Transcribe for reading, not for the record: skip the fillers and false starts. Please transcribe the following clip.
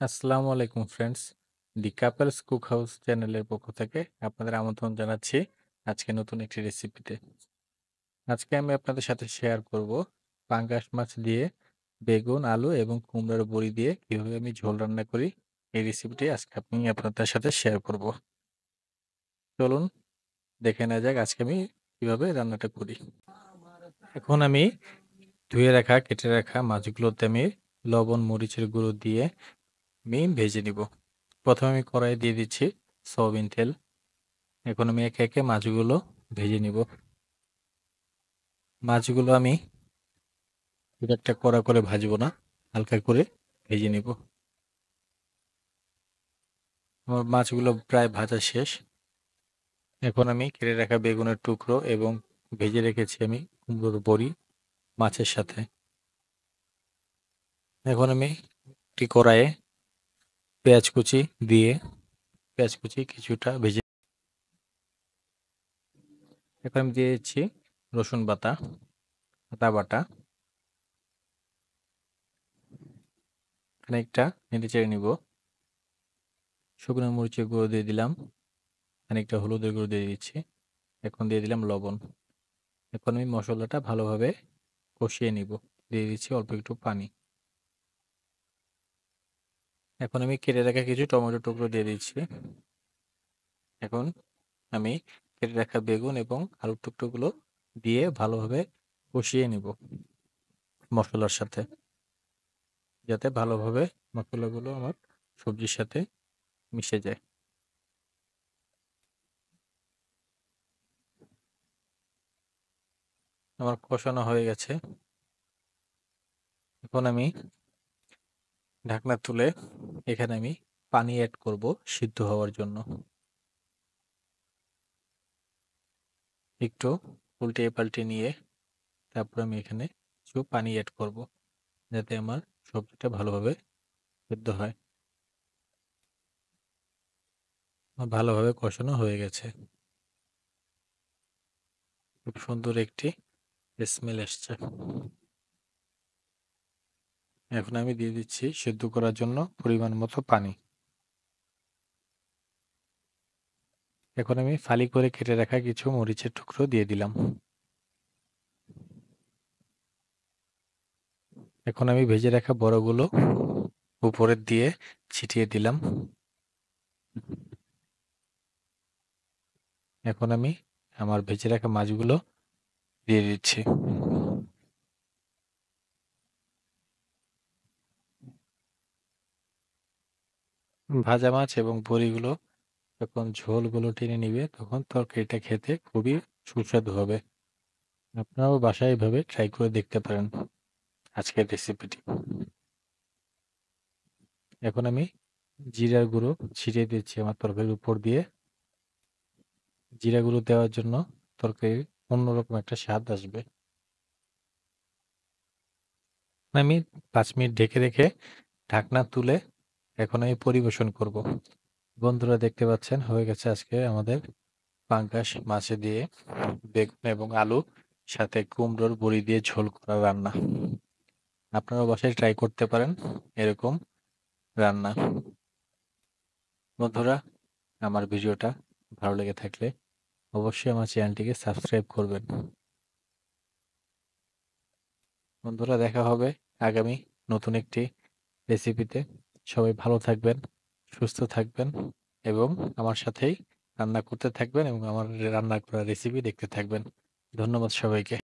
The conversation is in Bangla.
আসসালামু আলাইকুম ফ্রেন্ডস। দি কাপলস কুক হাউস চ্যানেলের পক্ষ থেকে আপনাদের আমন্ত্রণ জানাচ্ছি আজকে নতুন একটি রেসিপিতে। আজকে আমি আপনাদের সাথে শেয়ার করব পাঙ্গাস মাছ দিয়ে বেগুন, আলু এবং কুমড়ার বড়ি দিয়ে কিভাবে আমি ঝোল রান্না করি। এই রেসিপিটি আজকে আমি আপনাদের সাথে শেয়ার করব। চলুন দেখে নেওয়া যাক আজকে আমি কিভাবে রান্নাটা করি। এখন আমি ধুয়ে রাখা কেটে রাখা মাছগুলোতে আমি লবণ মরিচের গুঁড়ো দিয়ে আমি ভেজে নিব। প্রথমে আমি কড়াইয়ে দিয়ে দিচ্ছি সয়াবিন তেল। এখন আমি একে একে মাছগুলো ভেজে নিব। মাছগুলো আমি খুব একটা কড়া করে ভাজবো না, হালকা করে ভেজে নিব। আমার মাছগুলো প্রায় ভাজা শেষ। এখন আমি কেটে রাখা বেগুনের টুকরো এবং ভেজে রেখেছি আমি কুমড়োর বড়ি মাছের সাথে। এখন আমি একটি কড়াইয়ে পেঁয়াজ কুচি দিয়ে পেঁয়াজ কুচি কিছুটা ভেজে, এখন আমি দিয়ে দিচ্ছি রসুন বাটা, আদা বাটা, খানিকটা নেড়ে চেড়ে নিব। শুকনো মরিচের গুঁড়ো দিয়ে দিলাম, খানিকটা হলুদের গুঁড়ো দিয়ে দিচ্ছি। এখন দিয়ে দিলাম লবণ। এখন আমি মশলাটা ভালোভাবে কষিয়ে নিব। দিয়ে দিচ্ছি অল্প একটু পানি। এখন আমি কেটে রাখা কিছু টমেটো টুকরো দিয়ে দিচ্ছি। এখন আমি কেটে রাখা বেগুন এবং আলুর টুকরোগুলো দিয়ে ভালোভাবে কষিয়ে নিব মশলার সাথে, যাতে ভালোভাবে মশলাগুলো আমার সবজির সাথে মিশে যায়। আমার কষানো হয়ে গেছে। এখন আমি ঢাকনা তুলে এখানে আমি পানি অ্যাড করব সিদ্ধ হওয়ার জন্য। একটু উল্টে পাল্টে নিয়ে তারপর আমি এখানে কিছু পানি অ্যাড করব, যাতে আমার সবজিটা ভালোভাবে সিদ্ধ হয়। আমার ভালোভাবে কষানো হয়ে গেছে। খুব সুন্দর একটি স্মেল আসছে। এখন আমি দিয়ে দিচ্ছি সিদ্ধ করার জন্য পরিমাণ মতো পানি। এখন আমি ফালি করে কেটে রাখা কিছু মরিচের টুকরো দিয়ে দিলাম। এখন আমি ভেজে রাখা বড়গুলো উপরের দিয়ে ছিটিয়ে দিলাম। এখন আমি আমার ভেজে রাখা মাছগুলো দিয়ে দিচ্ছি। ভাজা মাছ এবং বড়িগুলো যখন ঝোলগুলো টেনে নিবে তখন তরকারিটা খেতে খুবই সুস্বাদু হবে। আপনারাও বাসায় এভাবে ট্রাই করে দেখতে পারেন আজকের রেসিপিটি। এখন আমি জিরার গুঁড়ো ছিটিয়ে দিচ্ছি আমার তরকারির উপর দিয়ে। জিরা গুঁড়ো দেওয়ার জন্য তরকারির অন্যরকম একটা স্বাদ আসবে। আমি 5 মিনিট ঢেকে রেখে ঢাকনা তুলে এখন আমি পরিবেশন করব। বন্ধুরা দেখতে পাচ্ছেন হয়ে গেছে আজকে আমাদের পাঙ্গাস মাছে দিয়ে বেগুন এবং আলু সাথে কুমড়োর বড়ি দিয়ে ঝোল করা রান্না। আপনারাও বাসায় ট্রাই করতে পারেন এরকম রান্না। বন্ধুরা, আমার ভিডিওটা ভালো লেগে থাকলে অবশ্যই আমার চ্যানেলটিকে সাবস্ক্রাইব করবেন। বন্ধুরা, দেখা হবে আগামী নতুন একটি রেসিপিতে। সবাই ভালো থাকবেন, সুস্থ থাকবেন এবং আমার সাথেই রান্না করতে থাকবেন এবং আমার রান্না করা রেসিপি দেখতে থাকবেন। ধন্যবাদ সবাইকে।